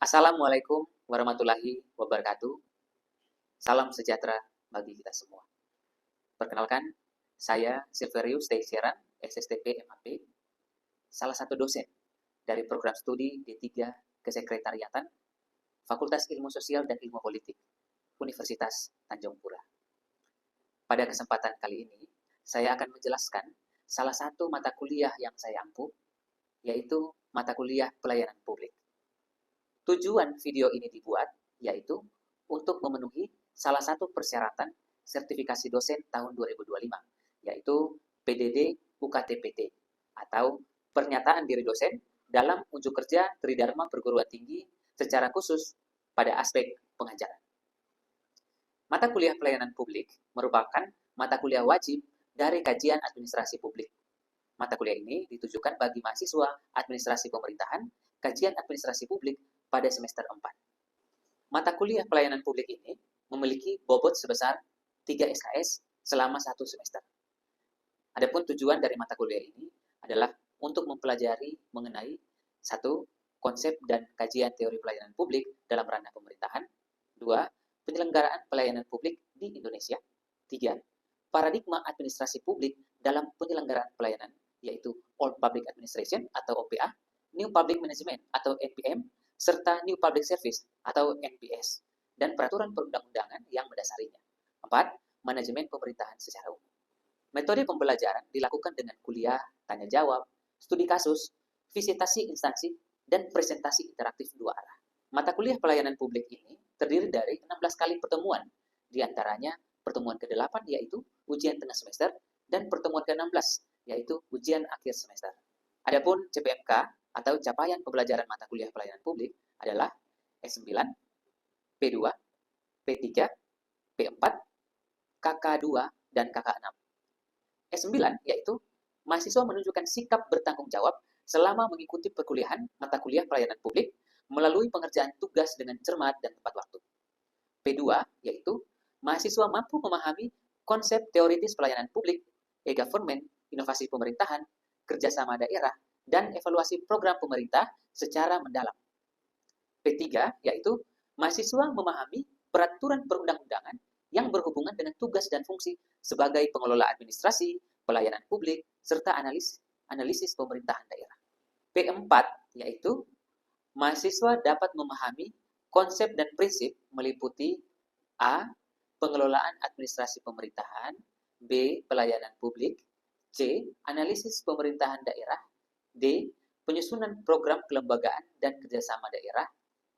Assalamualaikum warahmatullahi wabarakatuh. Salam sejahtera bagi kita semua. Perkenalkan, saya Silverius Teixeira, SSTP MAP, salah satu dosen dari program studi D3 Kesekretariatan, Fakultas Ilmu Sosial dan Ilmu Politik, Universitas Tanjung Pura. Pada kesempatan kali ini, saya akan menjelaskan salah satu mata kuliah yang saya ampu, yaitu mata kuliah pelayanan publik. Tujuan video ini dibuat yaitu untuk memenuhi salah satu persyaratan sertifikasi dosen tahun 2025, yaitu PDD UKT-PT atau pernyataan diri dosen dalam unjuk kerja Tridharma Perguruan Tinggi secara khusus pada aspek pengajaran. Mata kuliah pelayanan publik merupakan mata kuliah wajib dari kajian administrasi publik. Mata kuliah ini ditujukan bagi mahasiswa administrasi pemerintahan, kajian administrasi publik pada semester 4. Mata kuliah pelayanan publik ini memiliki bobot sebesar 3 SKS selama 1 semester. Adapun tujuan dari mata kuliah ini adalah untuk mempelajari mengenai 1. Konsep dan kajian teori pelayanan publik dalam ranah pemerintahan. 2. Penyelenggaraan pelayanan publik di Indonesia. 3. Paradigma administrasi publik dalam penyelenggaraan pelayanan, yaitu Old Public Administration atau OPA, New Public Management atau NPM, serta New Public Service atau NPS, dan peraturan perundang-undangan yang mendasarinya. 4. Manajemen pemerintahan secara umum. Metode pembelajaran dilakukan dengan kuliah, tanya jawab, studi kasus, visitasi instansi, dan presentasi interaktif 2 arah. Mata kuliah pelayanan publik ini terdiri dari 16 kali pertemuan, di antaranya pertemuan ke-8 yaitu ujian tengah semester, dan pertemuan ke-16 yaitu ujian akhir semester. Adapun CPMK atau capaian pembelajaran mata kuliah pelayanan publik adalah S9, P2, P3, P4, KK2, dan KK6. S9 yaitu mahasiswa menunjukkan sikap bertanggung jawab selama mengikuti perkuliahan mata kuliah pelayanan publik melalui pengerjaan tugas dengan cermat dan tepat waktu. P2 yaitu mahasiswa mampu memahami konsep teoritis pelayanan publik, e-government, inovasi pemerintahan, kerjasama daerah, dan evaluasi program pemerintah secara mendalam. P3 yaitu mahasiswa memahami peraturan perundang-undangan yang berhubungan dengan tugas dan fungsi sebagai pengelola administrasi, pelayanan publik, serta analisis pemerintahan daerah. P4 yaitu mahasiswa dapat memahami konsep dan prinsip meliputi A. Pengelolaan administrasi pemerintahan, B. Pelayanan publik, C. Analisis pemerintahan daerah, D. Penyusunan program kelembagaan dan kerjasama daerah,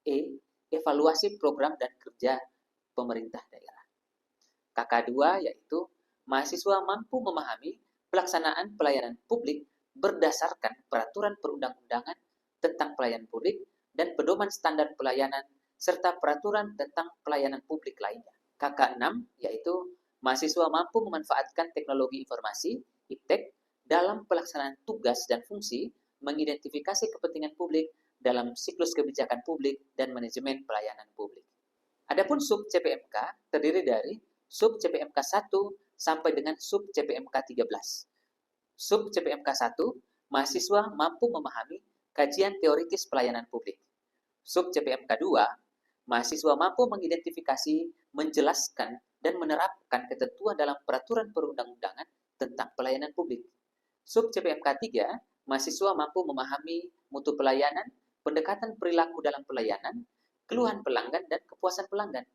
E. Evaluasi program dan kerja pemerintah daerah. KK2 yaitu mahasiswa mampu memahami pelaksanaan pelayanan publik berdasarkan peraturan perundang-undangan tentang pelayanan publik dan pedoman standar pelayanan serta peraturan tentang pelayanan publik lainnya. KK6 yaitu mahasiswa mampu memanfaatkan teknologi informasi, IPTEK, dalam pelaksanaan tugas dan fungsi mengidentifikasi kepentingan publik dalam siklus kebijakan publik dan manajemen pelayanan publik. Adapun sub CPMK terdiri dari sub CPMK 1 sampai dengan sub CPMK 13. Sub CPMK 1, mahasiswa mampu memahami kajian teoritis pelayanan publik. Sub CPMK 2, mahasiswa mampu mengidentifikasi, menjelaskan, dan menerapkan ketentuan dalam peraturan perundang-undangan tentang pelayanan publik. Sub CPMK 3, mahasiswa mampu memahami mutu pelayanan, pendekatan perilaku dalam pelayanan, keluhan pelanggan, dan kepuasan pelanggan.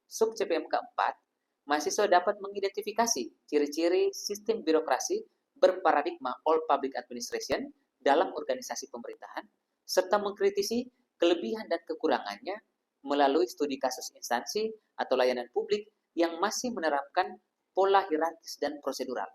Sub CPMK 4, mahasiswa dapat mengidentifikasi ciri-ciri sistem birokrasi berparadigma All Public Administration dalam organisasi pemerintahan, serta mengkritisi kelebihan dan kekurangannya melalui studi kasus instansi atau layanan publik yang masih menerapkan pola hierarkis dan prosedural.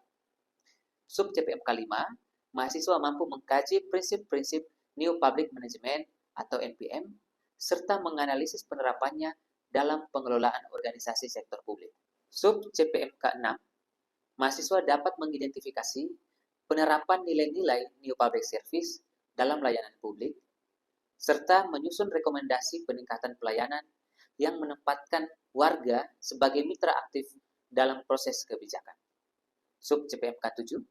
Sub CPMK 5, mahasiswa mampu mengkaji prinsip-prinsip New Public Management atau NPM, serta menganalisis penerapannya dalam pengelolaan organisasi sektor publik. Sub CPMK 6, mahasiswa dapat mengidentifikasi penerapan nilai-nilai New Public Service dalam layanan publik, serta menyusun rekomendasi peningkatan pelayanan yang menempatkan warga sebagai mitra aktif dalam proses kebijakan. Sub CPMK 7,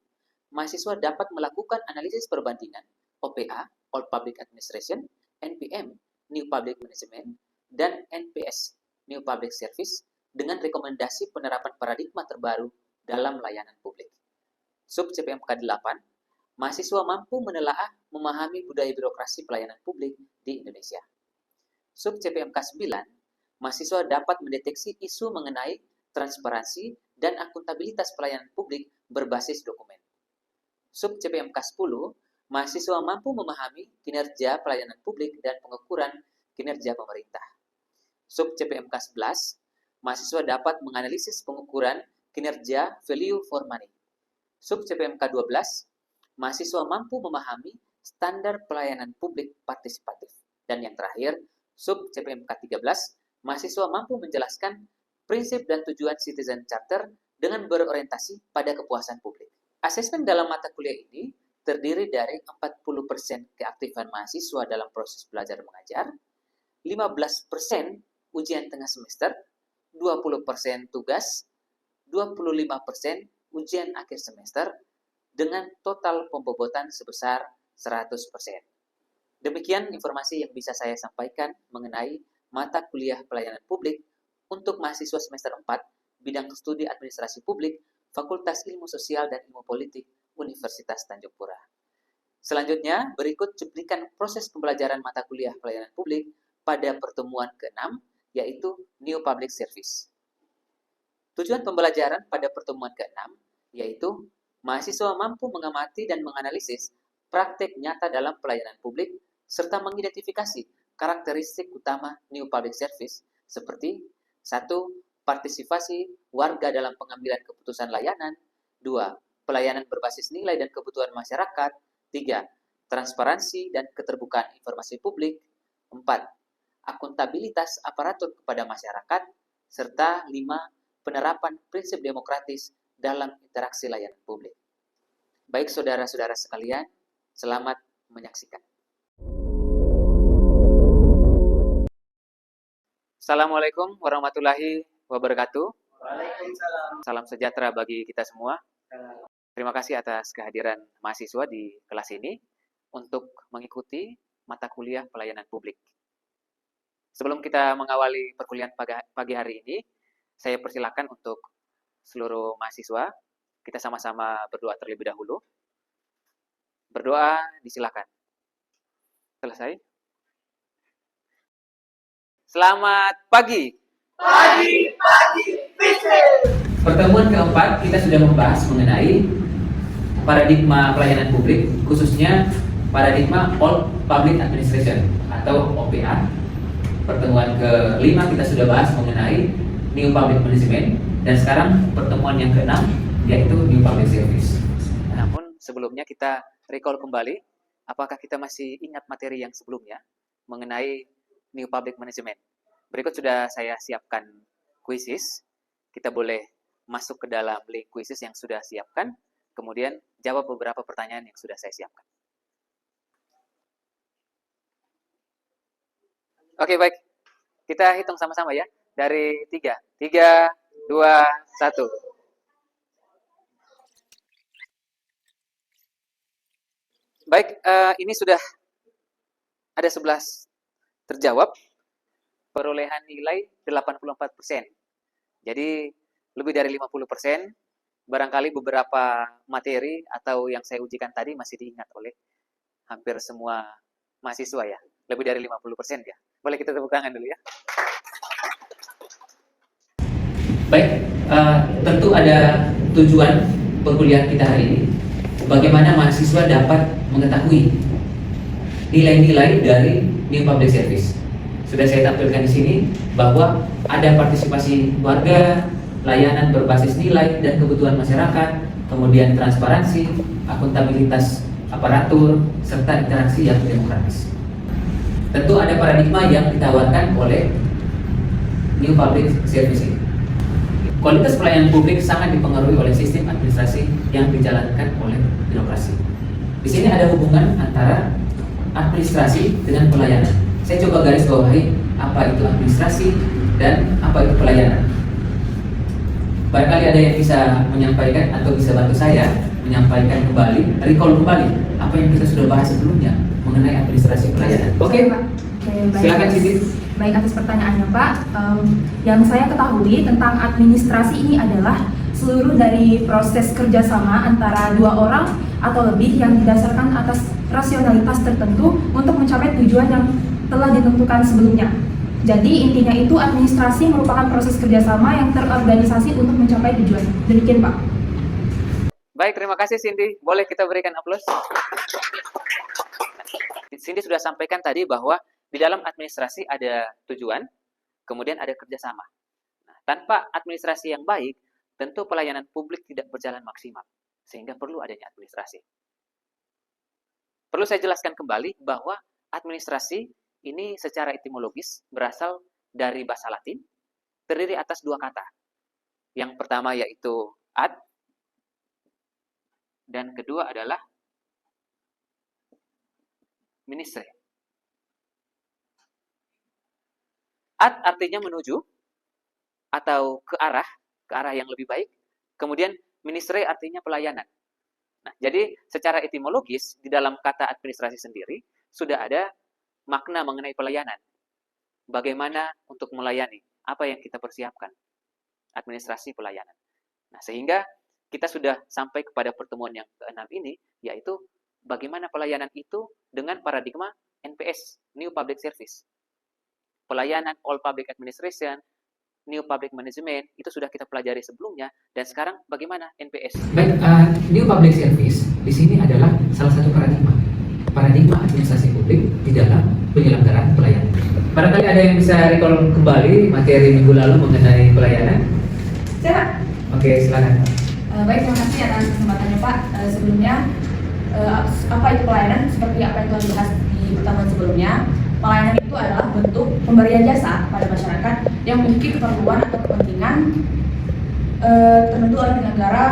mahasiswa dapat melakukan analisis perbandingan OPA, All Public Administration, NPM, New Public Management, dan NPS, New Public Service, dengan rekomendasi penerapan paradigma terbaru dalam layanan publik. Sub CPMK 8, mahasiswa mampu menelaah, memahami budaya birokrasi pelayanan publik di Indonesia. Sub CPMK 9, mahasiswa dapat mendeteksi isu mengenai transparansi dan akuntabilitas pelayanan publik berbasis dokumen. Sub CPMK 10, mahasiswa mampu memahami kinerja pelayanan publik dan pengukuran kinerja pemerintah. Sub CPMK 11, mahasiswa dapat menganalisis pengukuran kinerja value for money. Sub CPMK 12, mahasiswa mampu memahami standar pelayanan publik partisipatif. Dan yang terakhir, sub CPMK 13, mahasiswa mampu menjelaskan prinsip dan tujuan Citizen Charter dengan berorientasi pada kepuasan publik. Asesmen dalam mata kuliah ini terdiri dari 40% keaktifan mahasiswa dalam proses belajar mengajar, 15% ujian tengah semester, 20% tugas, 25% ujian akhir semester, dengan total pembobotan sebesar 100%. Demikian informasi yang bisa saya sampaikan mengenai mata kuliah pelayanan publik untuk mahasiswa semester 4, bidang studi administrasi publik, Fakultas Ilmu Sosial dan Ilmu Politik, Universitas Tanjung Pura. Selanjutnya, berikut cuplikan proses pembelajaran mata kuliah pelayanan publik pada pertemuan ke-6, yaitu New Public Service. Tujuan pembelajaran pada pertemuan ke-6, yaitu mahasiswa mampu mengamati dan menganalisis praktek nyata dalam pelayanan publik, serta mengidentifikasi karakteristik utama New Public Service, seperti 1. Partisipasi warga dalam pengambilan keputusan layanan, 2. Pelayanan berbasis nilai dan kebutuhan masyarakat, 3. Transparansi dan keterbukaan informasi publik, 4. Akuntabilitas aparatur kepada masyarakat, serta 5. Penerapan prinsip demokratis dalam interaksi layanan publik. Baik saudara-saudara sekalian, selamat menyaksikan. Assalamualaikum warahmatullahi wabarakatuh. Waalaikumsalam. Salam sejahtera bagi kita semua. Terima kasih atas kehadiran mahasiswa di kelas ini untuk mengikuti mata kuliah pelayanan publik. Sebelum kita mengawali perkuliahan pagi hari ini, saya persilakan untuk seluruh mahasiswa, kita sama-sama berdoa terlebih dahulu. Berdoa disilakan. Selesai. Selamat pagi. Pagi, bisnis. Pertemuan keempat kita sudah membahas mengenai paradigma pelayanan publik, khususnya paradigma Old Public Administration atau OPA. Pertemuan kelima kita sudah bahas mengenai New Public Management, dan sekarang pertemuan yang ke-6 yaitu New Public Service. Namun sebelumnya kita recall kembali, apakah kita masih ingat materi yang sebelumnya mengenai New Public Management. Berikut sudah saya siapkan kuisis. Kita boleh masuk ke dalam link kuisis yang sudah siapkan, kemudian jawab beberapa pertanyaan yang sudah saya siapkan. Oke, baik. Kita hitung sama-sama ya. Dari 3. 3, 2, 1. Baik, ini sudah ada 11 terjawab. Perolehan nilai 84%. Jadi, lebih dari 50%. Barangkali beberapa materi atau yang saya ujikan tadi masih diingat oleh hampir semua mahasiswa ya. Lebih dari 50% ya. Boleh kita tepuk tangan dulu ya. Baik, tentu ada tujuan perkuliahan kita hari ini. Bagaimana mahasiswa dapat mengetahui nilai-nilai dari New Public Service. Sudah saya tampilkan di sini bahwa ada partisipasi warga, layanan berbasis nilai dan kebutuhan masyarakat, kemudian transparansi, akuntabilitas aparatur, serta interaksi yang demokratis. Tentu ada paradigma yang ditawarkan oleh New Public Service ini. Kualitas pelayanan publik sangat dipengaruhi oleh sistem administrasi yang dijalankan oleh birokrasi. Di sini ada hubungan antara administrasi dengan pelayanan. Saya coba garis bawahi apa itu administrasi dan apa itu pelayanan. Barangkali ada yang bisa menyampaikan atau bisa bantu saya menyampaikan kembali, recall kembali apa yang kita sudah bahas sebelumnya mengenai administrasi pelayanan. Oke, Pak. Silakan Siti. Baik, atas pertanyaannya Pak. Yang saya ketahui tentang administrasi ini adalah seluruh dari proses kerjasama antara dua orang atau lebih yang didasarkan atas rasionalitas tertentu untuk mencapai tujuan yang telah ditentukan sebelumnya. Jadi intinya itu administrasi merupakan proses kerjasama yang terorganisasi untuk mencapai tujuan. Demikian Pak. Baik, terima kasih Cindy. Boleh kita berikan aplaus? Cindy sudah sampaikan tadi bahwa di dalam administrasi ada tujuan, kemudian ada kerjasama. Nah, tanpa administrasi yang baik, tentu pelayanan publik tidak berjalan maksimal, sehingga perlu adanya administrasi. Perlu saya jelaskan kembali bahwa administrasi ini secara etimologis berasal dari bahasa Latin, terdiri atas dua kata. Yang pertama yaitu ad, dan kedua adalah ministre. Ad artinya menuju atau ke arah yang lebih baik. Kemudian ministre artinya pelayanan. Nah, jadi secara etimologis di dalam kata administrasi sendiri sudah ada makna mengenai pelayanan. Bagaimana untuk melayani? Apa yang kita persiapkan? Administrasi pelayanan. Nah, sehingga kita sudah sampai kepada pertemuan yang ke-6 ini, yaitu bagaimana pelayanan itu dengan paradigma NPS, New Public Service. Pelayanan All Public Administration, New Public Management, itu sudah kita pelajari sebelumnya, dan sekarang bagaimana NPS? Baik, New Public Service di sini adalah salah satu paradigma administrasi publik di dalam penyelenggaraan pelayanan. Barangkali ada yang bisa recall kembali materi minggu lalu mengenai pelayanan? Saya. Oke, silakan. Baik, terima kasih atas kesempatannya Pak. Sebelumnya, apa itu pelayanan? Seperti apa yang telah dibahas di pertemuan sebelumnya, pelayanan itu adalah bentuk pemberian jasa kepada masyarakat yang memiliki keperluan atau kepentingan tertentu oleh penyelenggara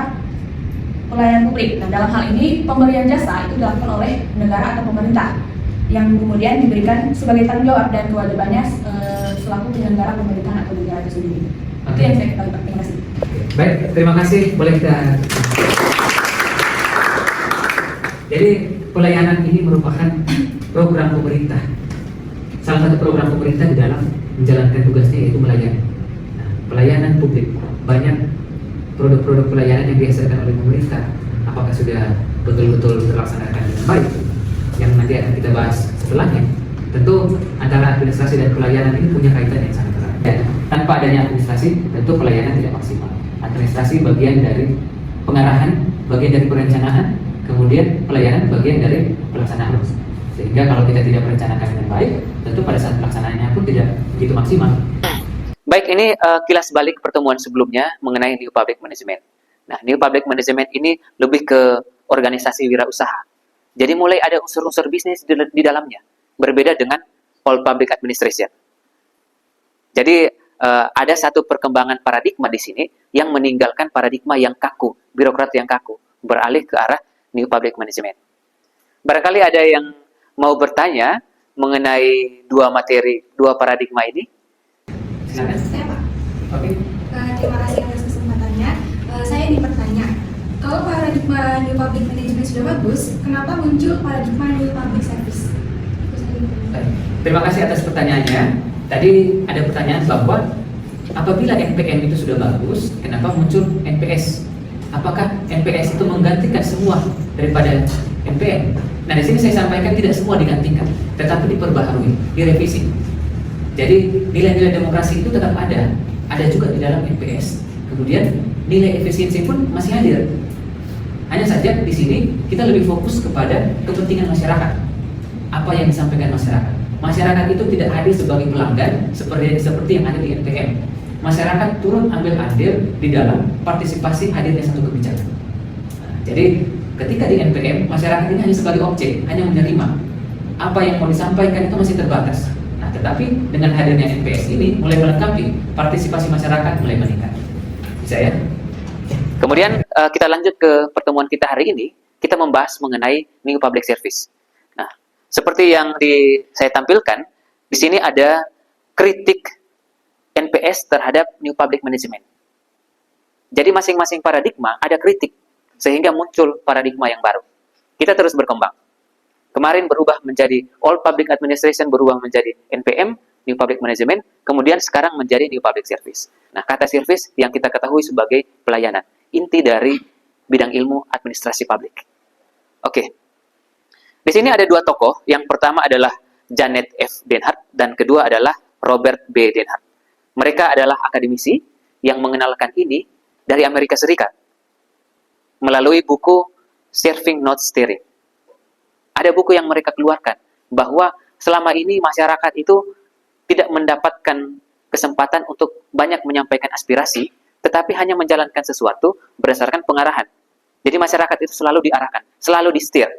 pelayanan publik. Nah, dalam hal ini pemberian jasa itu dilakukan oleh negara atau pemerintah yang kemudian diberikan sebagai tanggung jawab dan kewajibannya selaku penyelenggara pemerintahan atau negara itu sendiri. Itu yang saya ketahui Pak. Terima kasih. Baik, terima kasih. Boleh kita. Jadi pelayanan ini merupakan program pemerintah. Salah satu program pemerintah di dalam menjalankan tugasnya yaitu melayani. Nah, pelayanan publik, banyak produk-produk pelayanan yang dihasilkan oleh pemerintah, apakah sudah betul-betul terlaksanakan dengan baik? Yang nanti akan kita bahas setelahnya. Tentu antara administrasi dan pelayanan ini punya kaitan yang sangat erat. Ya, tanpa adanya administrasi, tentu pelayanan tidak maksimal. Administrasi bagian dari pengarahan, bagian dari perencanaan, kemudian pelayanan bagian dari pelaksanaan. Sehingga kalau kita tidak merencanakan dengan baik, tentu pada saat pelaksanaannya pun tidak begitu maksimal. Baik, ini kilas balik pertemuan sebelumnya mengenai New Public Management. Nah, New Public Management ini lebih ke organisasi wirausaha. Jadi mulai ada unsur-unsur bisnis di dalamnya, berbeda dengan All Public Administration. Jadi ada satu perkembangan paradigma di sini yang meninggalkan paradigma yang kaku, birokrat yang kaku, beralih ke arah New Public Management. Barangkali ada yang mau bertanya mengenai dua paradigma ini? Silakan. Saya Pak. Oke. Terima kasih atas kesempatannya. Saya ingin bertanya, kalau paradigma New Public Management sudah bagus, kenapa muncul paradigma New Public Service? Baik. Terima kasih atas pertanyaannya. Tadi ada pertanyaan bahwa apabila NPM itu sudah bagus, kenapa muncul NPS? Apakah NPS itu menggantikan semua daripada NPM? Nah, di sini saya sampaikan tidak semua digantikan, tetapi diperbaharui, direvisi. Jadi nilai-nilai demokrasi itu tetap ada juga di dalam NPS. Kemudian nilai efisiensi pun masih hadir. Hanya saja di sini kita lebih fokus kepada kepentingan masyarakat. Apa yang disampaikan masyarakat? Masyarakat itu tidak hadir sebagai pelanggan seperti yang ada di NPM. Masyarakat turun ambil andil di dalam partisipasi hadirnya satu kebijakan. Nah, jadi ketika di NPM, masyarakat ini hanya sebagai objek, hanya menerima. Apa yang mau disampaikan itu masih terbatas. Nah, tetapi dengan hadirnya NPS ini mulai melengkapi, partisipasi masyarakat mulai meningkat. Bisa ya? Kemudian kita lanjut ke pertemuan kita hari ini, kita membahas mengenai New Public Service. Nah, seperti yang saya tampilkan, di sini ada kritik NPS terhadap New Public Management. Jadi masing-masing paradigma ada kritik, sehingga muncul paradigma yang baru. Kita terus berkembang. Kemarin berubah menjadi All Public Administration, berubah menjadi NPM, New Public Management, kemudian sekarang menjadi New Public Service. Nah, kata service yang kita ketahui sebagai pelayanan, inti dari bidang ilmu administrasi publik. Oke. Di sini ada dua tokoh, yang pertama adalah Janet F. Denhart, dan kedua adalah Robert B. Denhart. Mereka adalah akademisi yang mengenalkan ini dari Amerika Serikat melalui buku Serving Not Steering. Ada buku yang mereka keluarkan bahwa selama ini masyarakat itu tidak mendapatkan kesempatan untuk banyak menyampaikan aspirasi, tetapi hanya menjalankan sesuatu berdasarkan pengarahan. Jadi masyarakat itu selalu diarahkan, selalu di-steer.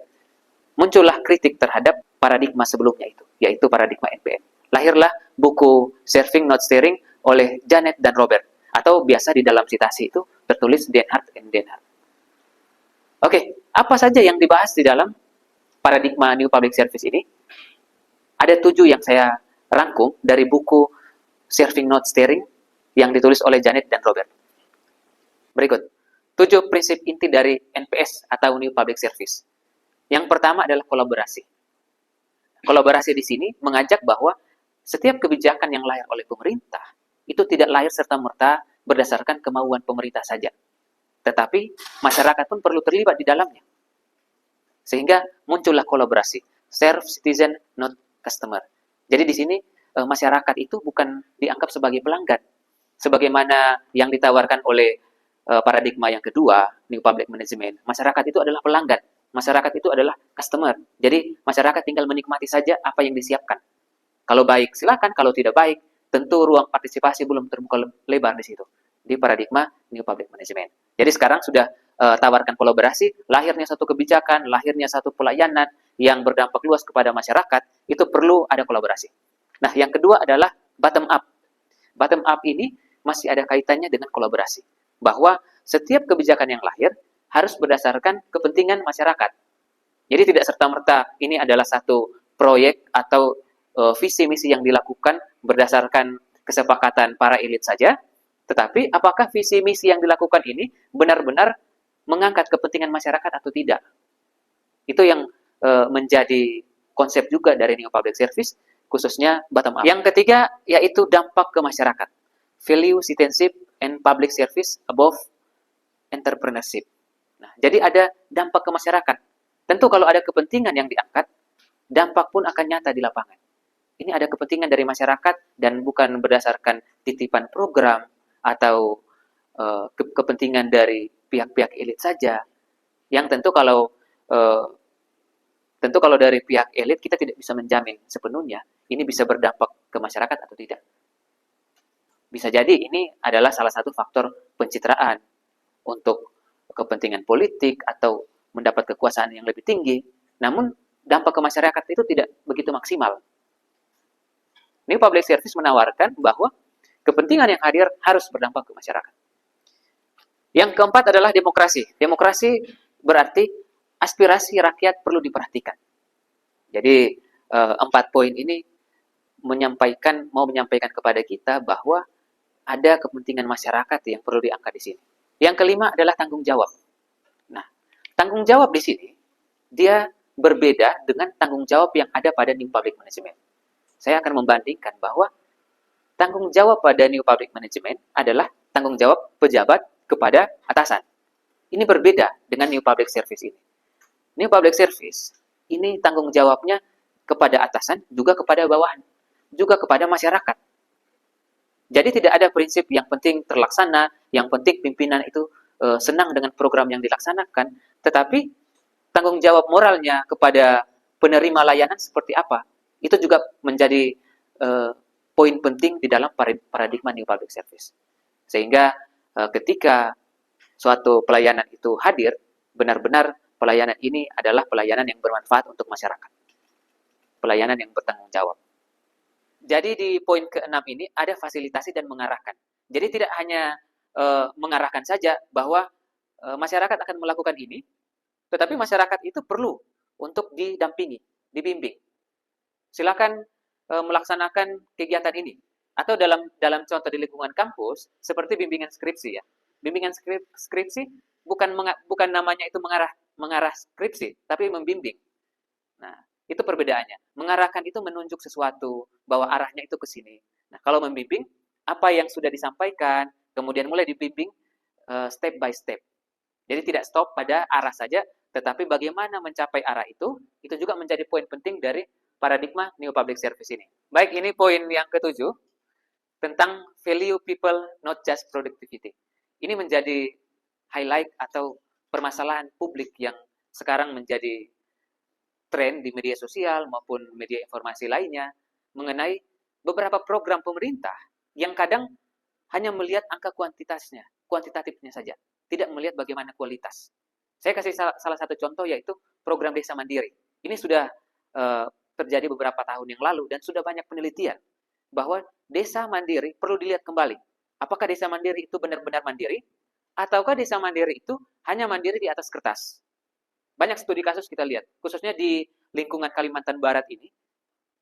Muncullah kritik terhadap paradigma sebelumnya itu, yaitu paradigma NPM. Lahirlah buku Serving Not Steering oleh Janet dan Robert, atau biasa di dalam citasi itu tertulis Denhart and Denhart. Oke, apa saja yang dibahas di dalam paradigma New Public Service ini? Ada 7 yang saya rangkum dari buku Serving Not Steering yang ditulis oleh Janet dan Robert. Berikut, 7 prinsip inti dari NPS atau New Public Service. Yang pertama adalah kolaborasi. Kolaborasi di sini mengajak bahwa setiap kebijakan yang lahir oleh pemerintah itu tidak lahir serta-merta berdasarkan kemauan pemerintah saja, tetapi masyarakat pun perlu terlibat di dalamnya. Sehingga muncullah kolaborasi, serve citizen not customer. Jadi di sini masyarakat itu bukan dianggap sebagai pelanggan, sebagaimana yang ditawarkan oleh paradigma yang kedua, New Public Management. Masyarakat itu adalah pelanggan, masyarakat itu adalah customer. Jadi masyarakat tinggal menikmati saja apa yang disiapkan. Kalau baik silakan, kalau tidak baik tentu ruang partisipasi belum terbuka lebar di situ, di paradigma New Public Management. Jadi sekarang sudah tawarkan kolaborasi, lahirnya satu kebijakan, lahirnya satu pelayanan yang berdampak luas kepada masyarakat, itu perlu ada kolaborasi. Nah, yang kedua adalah bottom up. Bottom up ini masih ada kaitannya dengan kolaborasi, bahwa setiap kebijakan yang lahir harus berdasarkan kepentingan masyarakat. Jadi tidak serta-merta ini adalah satu proyek atau visi misi yang dilakukan berdasarkan kesepakatan para elit saja, tetapi apakah visi misi yang dilakukan ini benar-benar mengangkat kepentingan masyarakat atau tidak? Itu yang menjadi konsep juga dari New Public Service, khususnya bottom up. Yang ketiga yaitu dampak ke masyarakat. Value citizenship and public service above entrepreneurship. Nah, jadi ada dampak ke masyarakat. Tentu kalau ada kepentingan yang diangkat, dampak pun akan nyata di lapangan. Ini ada kepentingan dari masyarakat dan bukan berdasarkan titipan program atau kepentingan dari pihak-pihak elit saja. Yang tentu kalau dari pihak elit kita tidak bisa menjamin sepenuhnya ini bisa berdampak ke masyarakat atau tidak. Bisa jadi ini adalah salah satu faktor pencitraan untuk kepentingan politik atau mendapat kekuasaan yang lebih tinggi, namun dampak ke masyarakat itu tidak begitu maksimal. New Public Service menawarkan bahwa kepentingan yang hadir harus berdampak ke masyarakat. Yang keempat adalah demokrasi. Demokrasi berarti aspirasi rakyat perlu diperhatikan. Jadi 4 poin ini mau menyampaikan kepada kita bahwa ada kepentingan masyarakat yang perlu diangkat di sini. Yang kelima adalah tanggung jawab. Nah, tanggung jawab di sini dia berbeda dengan tanggung jawab yang ada pada New Public Management. Saya akan membandingkan bahwa tanggung jawab pada New Public Management adalah tanggung jawab pejabat kepada atasan. Ini berbeda dengan New Public Service ini. New Public Service ini tanggung jawabnya kepada atasan, juga kepada bawahan, juga kepada masyarakat. Jadi tidak ada prinsip yang penting terlaksana, yang penting pimpinan itu senang dengan program yang dilaksanakan, tetapi tanggung jawab moralnya kepada penerima layanan seperti apa, itu juga menjadi poin penting di dalam paradigma New Public Service. Sehingga ketika suatu pelayanan itu hadir, benar-benar pelayanan ini adalah pelayanan yang bermanfaat untuk masyarakat. Pelayanan yang bertanggung jawab. Jadi di poin ke-6 ini ada fasilitasi dan mengarahkan. Jadi tidak hanya mengarahkan saja bahwa masyarakat akan melakukan ini, tetapi masyarakat itu perlu untuk didampingi, dibimbing. Silakan melaksanakan kegiatan ini. Atau dalam contoh di lingkungan kampus, seperti bimbingan skripsi ya. Bimbingan skripsi bukan namanya itu mengarah skripsi, tapi membimbing. Nah, itu perbedaannya. Mengarahkan itu menunjuk sesuatu, bahwa arahnya itu ke sini. Nah, kalau membimbing, apa yang sudah disampaikan, kemudian mulai dibimbing step by step. Jadi tidak stop pada arah saja, tetapi bagaimana mencapai arah itu juga menjadi poin penting dari paradigma New Public Service ini. Baik, ini poin yang ketujuh, tentang value people, not just productivity. Ini menjadi highlight atau permasalahan publik yang sekarang menjadi tren di media sosial maupun media informasi lainnya mengenai beberapa program pemerintah yang kadang hanya melihat angka kuantitatifnya saja, tidak melihat bagaimana kualitas. Saya kasih salah satu contoh, yaitu program Desa Mandiri. Ini sudah terjadi beberapa tahun yang lalu dan sudah banyak penelitian bahwa desa mandiri perlu dilihat kembali. Apakah desa mandiri itu benar-benar mandiri? Ataukah desa mandiri itu hanya mandiri di atas kertas? Banyak studi kasus kita lihat, khususnya di lingkungan Kalimantan Barat ini,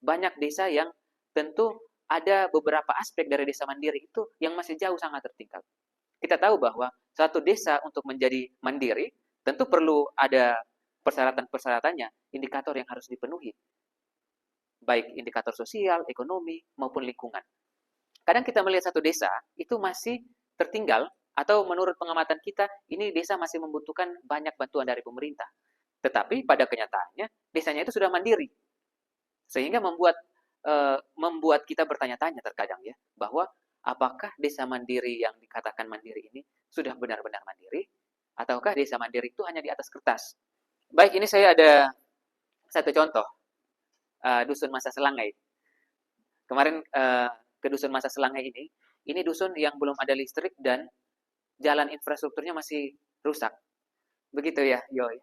banyak desa yang tentu ada beberapa aspek dari desa mandiri itu yang masih jauh sangat tertinggal. Kita tahu bahwa satu desa untuk menjadi mandiri, tentu perlu ada persyaratan-persyaratannya, indikator yang harus dipenuhi. Baik indikator sosial, ekonomi, maupun lingkungan. Kadang kita melihat satu desa, itu masih tertinggal, atau menurut pengamatan kita, ini desa masih membutuhkan banyak bantuan dari pemerintah. Tetapi pada kenyataannya, desanya itu sudah mandiri. Sehingga membuat kita bertanya-tanya terkadang ya, bahwa apakah desa mandiri yang dikatakan mandiri ini sudah benar-benar mandiri, ataukah desa mandiri itu hanya di atas kertas. Baik, ini saya ada satu contoh. Dusun Masa Selangai. Kemarin ke Dusun Masa Selangai ini dusun yang belum ada listrik dan jalan infrastrukturnya masih rusak. Begitu ya, Yoy.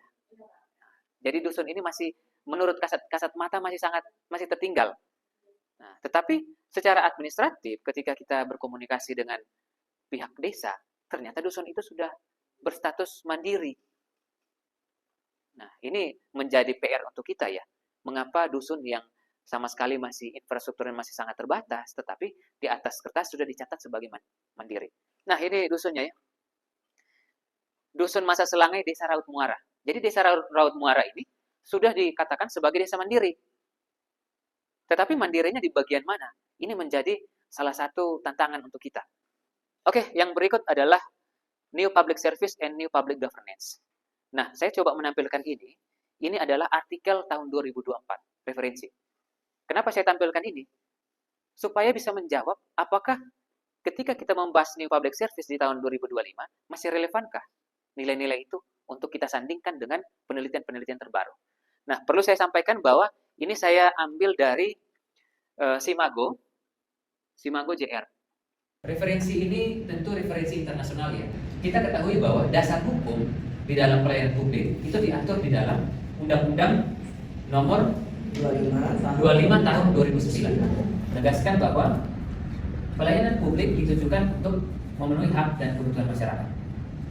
Jadi dusun ini masih, menurut kasat mata masih tertinggal. Nah, tetapi secara administratif ketika kita berkomunikasi dengan pihak desa, ternyata dusun itu sudah berstatus mandiri. Nah, ini menjadi PR untuk kita ya. Mengapa dusun yang sama sekali masih infrastrukturnya masih sangat terbatas, tetapi di atas kertas sudah dicatat sebagai mandiri. Nah, ini dusunnya ya. Dusun Masa Selangai, Desa Raut Muara. Jadi Desa Raut Muara ini sudah dikatakan sebagai desa mandiri. Tetapi mandirinya di bagian mana? Ini menjadi salah satu tantangan untuk kita. Oke, yang berikut adalah New Public Service and New Public Governance. Nah, saya coba menampilkan ini. Ini adalah artikel tahun 2024, referensi. Kenapa saya tampilkan ini? Supaya bisa menjawab apakah ketika kita membahas New Public Service di tahun 2025, masih relevankah nilai-nilai itu untuk kita sandingkan dengan penelitian-penelitian terbaru. Nah, perlu saya sampaikan bahwa ini saya ambil dari Simago JR. Referensi ini tentu referensi internasional ya. Kita ketahui bahwa dasar hukum di dalam pelayanan publik itu diatur di dalam Undang-Undang Nomor 25 Tahun 2009. Menegaskan bahwa pelayanan publik ditujukan untuk memenuhi hak dan kebutuhan masyarakat.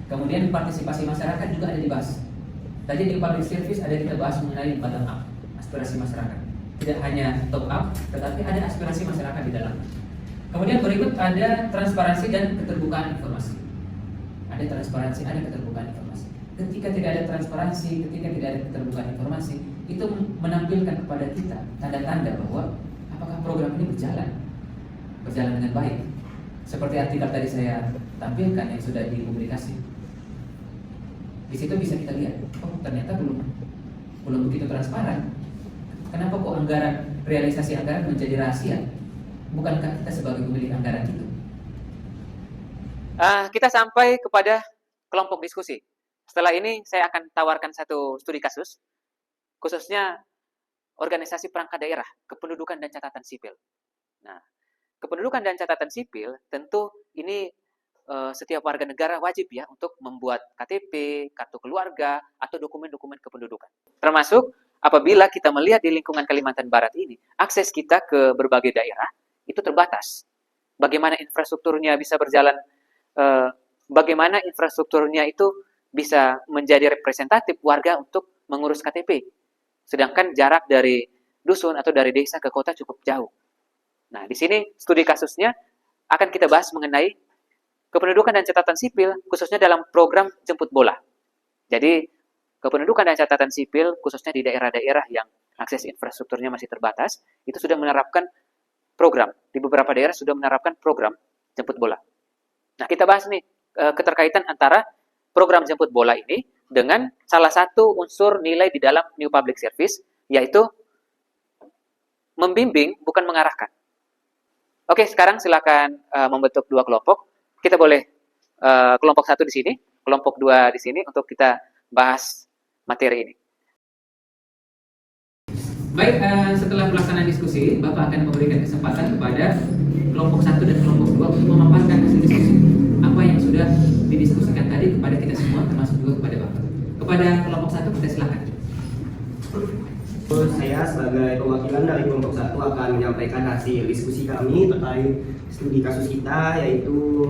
Kemudian partisipasi masyarakat juga ada dibahas. Tadi di public service ada kita bahas mengenai bottom up, aspirasi masyarakat. Tidak hanya top up, tetapi ada aspirasi masyarakat di dalam. Kemudian berikut ada transparansi dan keterbukaan informasi. Ada transparansi, ada keterbukaan informasi. Ketika tidak ada transparansi, ketika tidak ada keterbukaan informasi, itu menampilkan kepada kita tanda-tanda bahwa apakah program ini berjalan dengan baik. Seperti artikel tadi saya tampilkan yang sudah dipublikasi. Di situ bisa kita lihat, oh ternyata belum begitu transparan. Kenapa kok realisasi anggaran menjadi rahasia? Bukankah kita sebagai pemilik anggaran itu? Kita sampai kepada kelompok diskusi. Setelah ini saya akan tawarkan satu studi kasus, khususnya organisasi perangkat daerah, kependudukan dan catatan sipil. Nah, kependudukan dan catatan sipil tentu ini setiap warga negara wajib ya untuk membuat KTP, kartu keluarga, atau dokumen-dokumen kependudukan. Termasuk apabila kita melihat di lingkungan Kalimantan Barat ini, akses kita ke berbagai daerah itu terbatas. Bagaimana infrastrukturnya bisa berjalan, bagaimana infrastrukturnya itu bisa menjadi representatif warga untuk mengurus KTP. Sedangkan jarak dari dusun atau dari desa ke kota cukup jauh. Nah, di sini studi kasusnya akan kita bahas mengenai kependudukan dan catatan sipil, khususnya dalam program jemput bola. Jadi, kependudukan dan catatan sipil, khususnya di daerah-daerah yang akses infrastrukturnya masih terbatas, itu sudah menerapkan program. Di beberapa daerah sudah menerapkan program jemput bola. Nah, kita bahas nih keterkaitan antara program jemput bola ini dengan salah satu unsur nilai di dalam New Public Service, yaitu membimbing, bukan mengarahkan. Oke, sekarang silakan membentuk dua kelompok. Kita boleh kelompok satu di sini, kelompok dua di sini untuk kita bahas materi ini. Baik, setelah pelaksanaan diskusi, Bapak akan memberikan kesempatan kepada kelompok 1 dan kelompok 2 untuk memaparkan hasil diskusi. Apa yang sudah didiskusikan tadi kepada kita semua, termasuk juga kepada Bapak. Kepada kelompok 1, kita silakan. Saya sebagai perwakilan dari kelompok 1 akan menyampaikan hasil diskusi kami terkait studi kasus kita, yaitu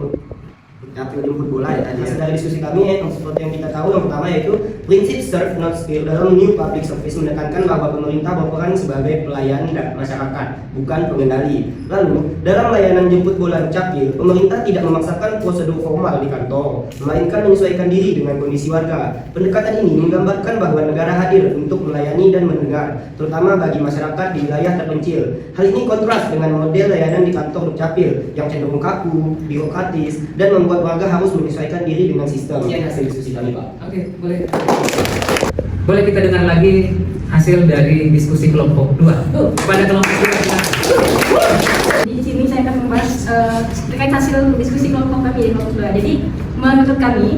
dapil jemput bola ya tadi. Hasil dari diskusi kami seperti yang kita tahu, yang pertama yaitu prinsip serve not skill dalam New Public Service menekankan bahwa pemerintah berperan sebagai pelayan masyarakat, bukan pengendali. Lalu, dalam layanan jemput bola Dukcapil, pemerintah tidak memaksakan prosedur formal di kantor, melainkan menyesuaikan diri dengan kondisi warga. Pendekatan ini menggambarkan bahwa negara hadir untuk melayani dan mendengar, terutama bagi masyarakat di wilayah terpencil. Hal ini kontras dengan model layanan di kantor Dukcapil yang cenderung kaku, birokratis, dan membuat warga harus menyesuaikan diri dengan sistem. Ini hasil diskusi kami, Pak. Oke, boleh. Boleh kita dengar lagi hasil dari diskusi kelompok 2. Kepada kelompok 2, silakan. Di sini saya akan membahas terkait hasil diskusi kelompok kami di kelompok 2. Jadi menurut kami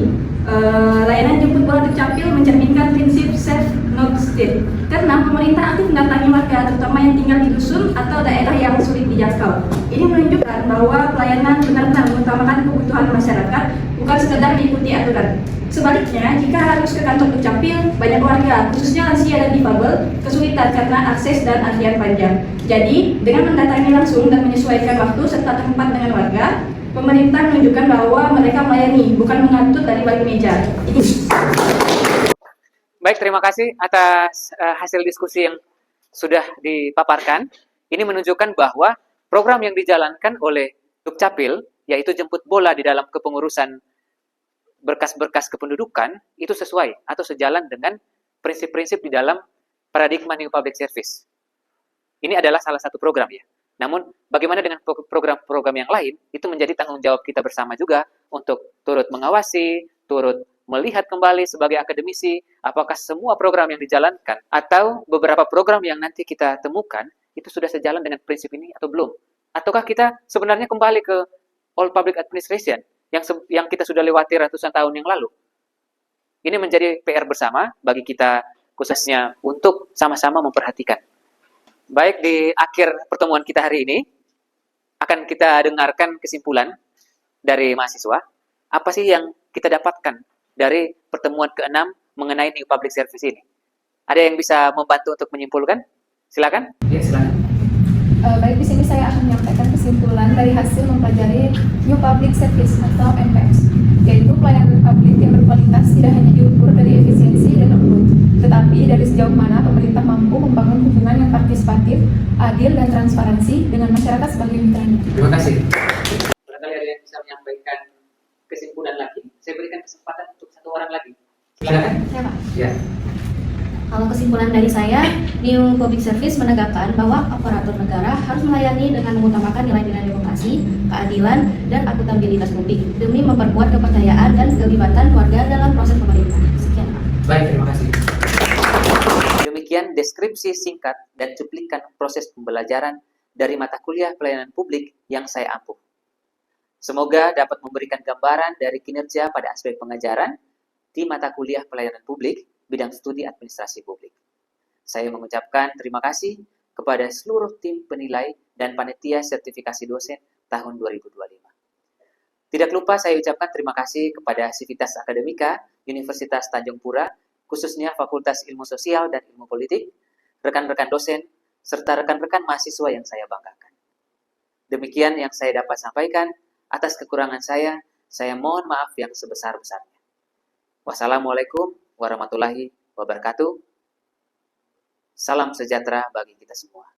layanan jemput bola Dukcapil mencerminkan prinsip save not steal, karena pemerintah aktif mendatangi warga, terutama yang tinggal di dusun atau daerah yang sulit dijangkau. Ini menunjukkan bahwa pelayanan benar-benar mengutamakan kebutuhan masyarakat, bukan sekedar mengikuti aturan. Sebaliknya, jika harus ke kantor Dukcapil, banyak warga, khususnya lansia dan difabel, kesulitan karena akses dan antrian panjang. Jadi, dengan mendatangi langsung dan menyesuaikan waktu serta tempat dengan warga, pemerintah menunjukkan bahwa mereka melayani, bukan mengatur dari balik meja. Baik, terima kasih atas hasil diskusi yang sudah dipaparkan. Ini menunjukkan bahwa program yang dijalankan oleh Dukcapil, yaitu jemput bola di dalam kepengurusan berkas-berkas kependudukan, itu sesuai atau sejalan dengan prinsip-prinsip di dalam paradigma New Public Service. Ini adalah salah satu program ya. Namun, bagaimana dengan program-program yang lain, itu menjadi tanggung jawab kita bersama juga untuk turut mengawasi, turut melihat kembali sebagai akademisi, apakah semua program yang dijalankan atau beberapa program yang nanti kita temukan, itu sudah sejalan dengan prinsip ini atau belum. Ataukah kita sebenarnya kembali ke All Public Administration, yang kita sudah lewati ratusan tahun yang lalu. Ini menjadi PR bersama bagi kita khususnya untuk sama-sama memperhatikan. Baik, di akhir pertemuan kita hari ini akan kita dengarkan kesimpulan dari mahasiswa. Apa sih yang kita dapatkan dari pertemuan ke-6 mengenai New Public Service ini? Ada yang bisa membantu untuk menyimpulkan? Silakan. Ya, silakan. Baik, di sini saya akan menyampaikan kesimpulan dari hasil mempelajari New Public Service atau NPS, yaitu pelayanan publik yang berkualitas tidak hanya diukur dari efisiensi dan output, tetapi dari sejauh mana pemerintah mampu membangun hubungan yang partisipatif, adil, dan transparansi dengan masyarakat sebagai mitranya. Terima kasih. Barangkali ada yang bisa menyampaikan kesimpulan lagi. Saya berikan kesempatan untuk satu orang lagi. Silakan. Saya, Pak. Ya. Kalau kesimpulan dari saya, New Public Service menegakkan bahwa aparatur negara harus melayani dengan mengutamakan nilai-nilai demokrasi, keadilan, dan akuntabilitas publik demi memperkuat kepercayaan dan kelibatan warga dalam proses pemerintah. Sekian, Pak. Baik, terima kasih. Demikian deskripsi singkat dan cuplikan proses pembelajaran dari mata kuliah pelayanan publik yang saya ampuh. Semoga dapat memberikan gambaran dari kinerja pada aspek pengajaran di mata kuliah pelayanan publik bidang studi administrasi publik. Saya mengucapkan terima kasih kepada seluruh tim penilai dan panitia sertifikasi dosen tahun 2025. Tidak lupa saya ucapkan terima kasih kepada Sivitas Akademika Universitas Tanjung Pura, khususnya Fakultas Ilmu Sosial dan Ilmu Politik, rekan-rekan dosen, serta rekan-rekan mahasiswa yang saya banggakan. Demikian yang saya dapat sampaikan. Atas kekurangan saya mohon maaf yang sebesar-besarnya. Wassalamualaikum warahmatullahi wabarakatuh. Salam sejahtera bagi kita semua.